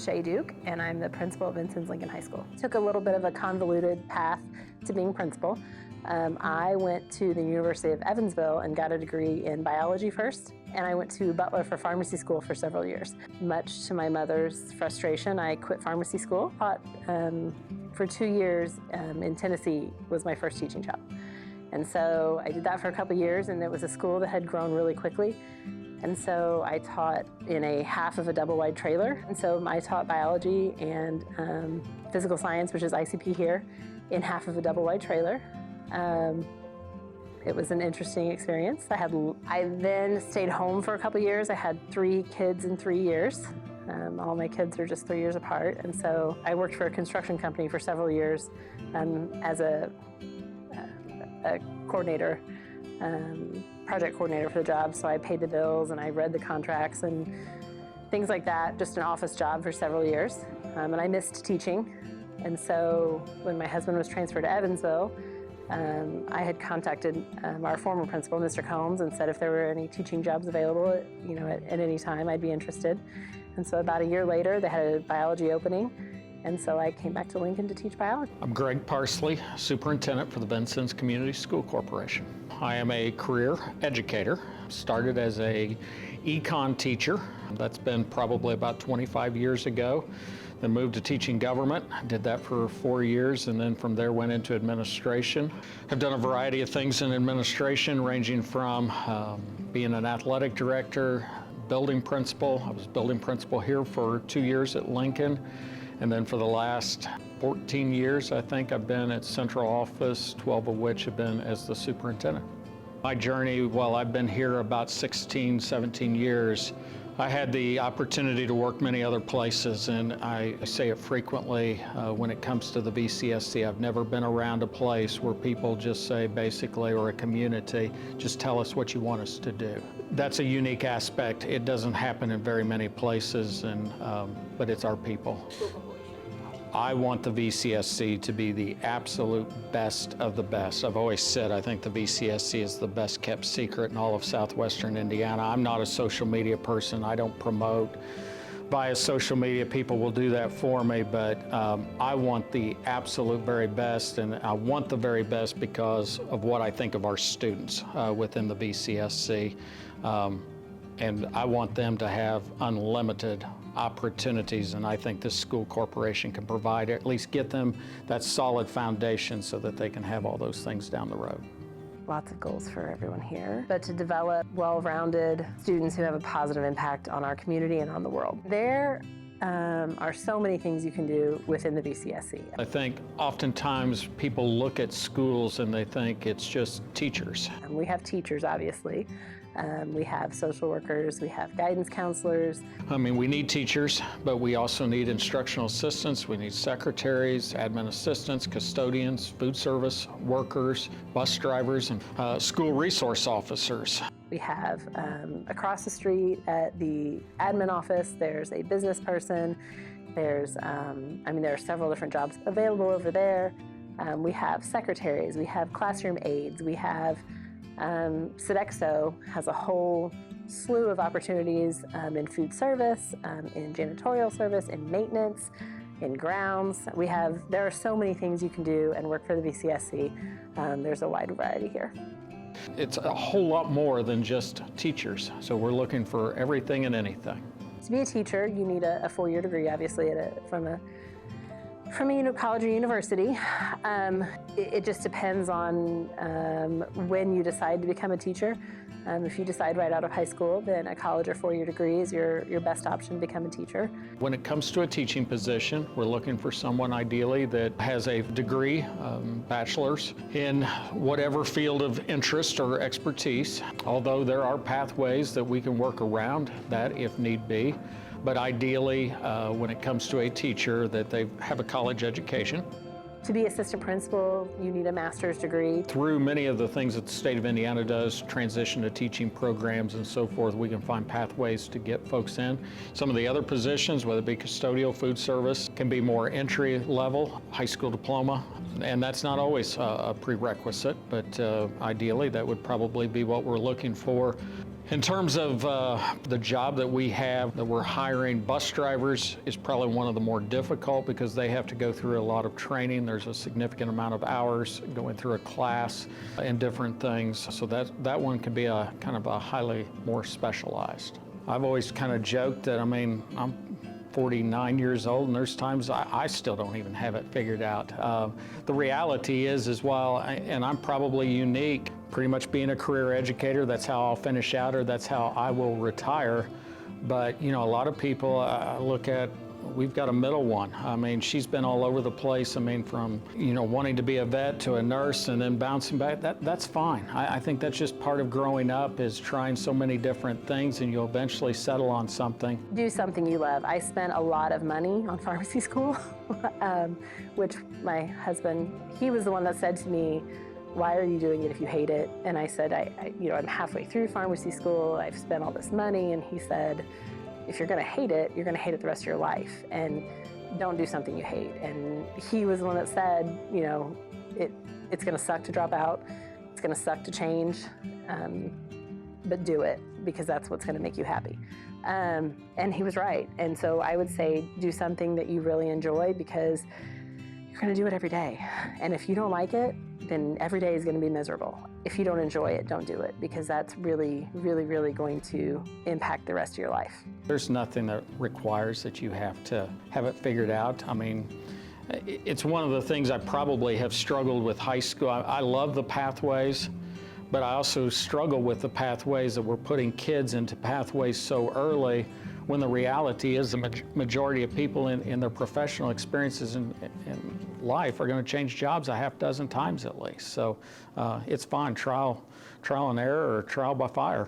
Shay Duke, and I'm the principal of Vincennes Lincoln High School. Took a little bit of a convoluted path to being principal. I went to the University of Evansville and got a degree in biology first, and I went to Butler for pharmacy school for several years. Much to my mother's frustration, I quit pharmacy school. Taught for 2 years in Tennessee was my first teaching job. And so I did that for a couple years, and it was a school that had grown really quickly. And so I taught in a half of a double-wide trailer. And so I taught biology and physical science, which is ICP here, in half of a double-wide trailer. It was an interesting experience. I then stayed home for a couple years. I had 3 kids in 3 years. All my kids are just 3 years apart. And so I worked for a construction company for several years as a coordinator, project coordinator for the job. So I paid the bills and I read the contracts and things like that, just an office job for several years. And I missed teaching. And so when my husband was transferred to Evansville, I had contacted our former principal, Mr. Combs, and said if there were any teaching jobs available, at any time, I'd be interested. And so about a year later, they had a biology opening, and so I came back to Lincoln to teach biology. I'm Greg Parsley, Superintendent for the Vincennes Community School Corporation. I am a career educator. Started as a econ teacher. That's been probably about 25 years ago. Then moved to teaching government. Did that for 4 years, and then from there went into administration. I've done a variety of things in administration, ranging from being an athletic director, building principal. I was building principal here for 2 years at Lincoln. And then for the last 14 years, I think, I've been at central office, 12 of which have been as the superintendent. My journey, well, I've been here about 16, 17 years. I had the opportunity to work many other places, and I say it frequently when it comes to the VCSC. I've never been around a place where people just say, basically, or a community, just tell us what you want us to do. That's a unique aspect. It doesn't happen in very many places, but it's our people. I want the VCSC to be the absolute best of the best. I've always said I think the VCSC is the best kept secret in all of southwestern Indiana. I'm not a social media person. I don't promote via social media. People will do that for me, but I want the absolute very best, and I want the very best because of what I think of our students within the VCSC. And I want them to have unlimited opportunities, and I think this school corporation can provide, at least get them that solid foundation so that they can have all those things down the road. Lots of goals for everyone here, but to develop well-rounded students who have a positive impact on our community and on the world. There are so many things you can do within the VCSC. I think oftentimes people look at schools and they think it's just teachers. We have teachers, obviously. We have social workers, we have guidance counselors. I mean, we need teachers, but we also need instructional assistants, we need secretaries, admin assistants, custodians, food service workers, bus drivers, and school resource officers. We have across the street at the admin office, there's a business person. There's, there are several different jobs available over there. We have secretaries, we have classroom aides, we have Sodexo has a whole slew of opportunities in food service, in janitorial service, in maintenance, in grounds. There are so many things you can do and work for the VCSC. There's a wide variety here. It's a whole lot more than just teachers, so we're looking for everything and anything. To be a teacher, you need a 4-year degree, obviously, from a college or university. It just depends on when you decide to become a teacher. If you decide right out of high school, then a college or 4-year degree is your best option to become a teacher. When it comes to a teaching position, we're looking for someone ideally that has a degree, bachelor's, in whatever field of interest or expertise, although there are pathways that we can work around that if need be. But ideally, when it comes to a teacher, that they have a college education. To be assistant principal, you need a master's degree. Through many of the things that the state of Indiana does, transition to teaching programs and so forth, we can find pathways to get folks in. Some of the other positions, whether it be custodial, food service, can be more entry level, high school diploma, and that's not always a prerequisite, but ideally that would probably be what we're looking for. In terms of the job that we have, that we're hiring, bus drivers is probably one of the more difficult because they have to go through a lot of training. There's a significant amount of hours going through a class and different things. So that one can be a kind of a highly more specialized. I've always kind of joked that, I'm 49 years old, and there's times I still don't even have it figured out. The reality is while, and I'm probably unique, pretty much being a career educator, that's how I'll finish out, or that's how I will retire. But, a lot of people look at, we've got a middle one. She's been all over the place. From, wanting to be a vet to a nurse and then bouncing back, that's fine. I think that's just part of growing up, is trying so many different things, and you'll eventually settle on something. Do something you love. I spent a lot of money on pharmacy school, which my husband, he was the one that said to me, "Why are you doing it if you hate it?" And I said, I'm halfway through pharmacy school, I've spent all this money, and he said, if you're gonna hate it, you're gonna hate it the rest of your life, and don't do something you hate. And he was the one that said, it's gonna suck to drop out, it's gonna suck to change, but do it, because that's what's gonna make you happy. And he was right. And so I would say, do something that you really enjoy, because you're gonna do it every day. And if you don't like it, then every day is gonna be miserable. If you don't enjoy it, don't do it, because that's really, really, really going to impact the rest of your life. There's nothing that requires that you have to have it figured out. It's one of the things I probably have struggled with high school. I love the pathways, but I also struggle with the pathways that we're putting kids into pathways so early, when the reality is the majority of people in their professional experiences in life are going to change jobs a half dozen times at least. So it's fine, trial and error, or trial by fire.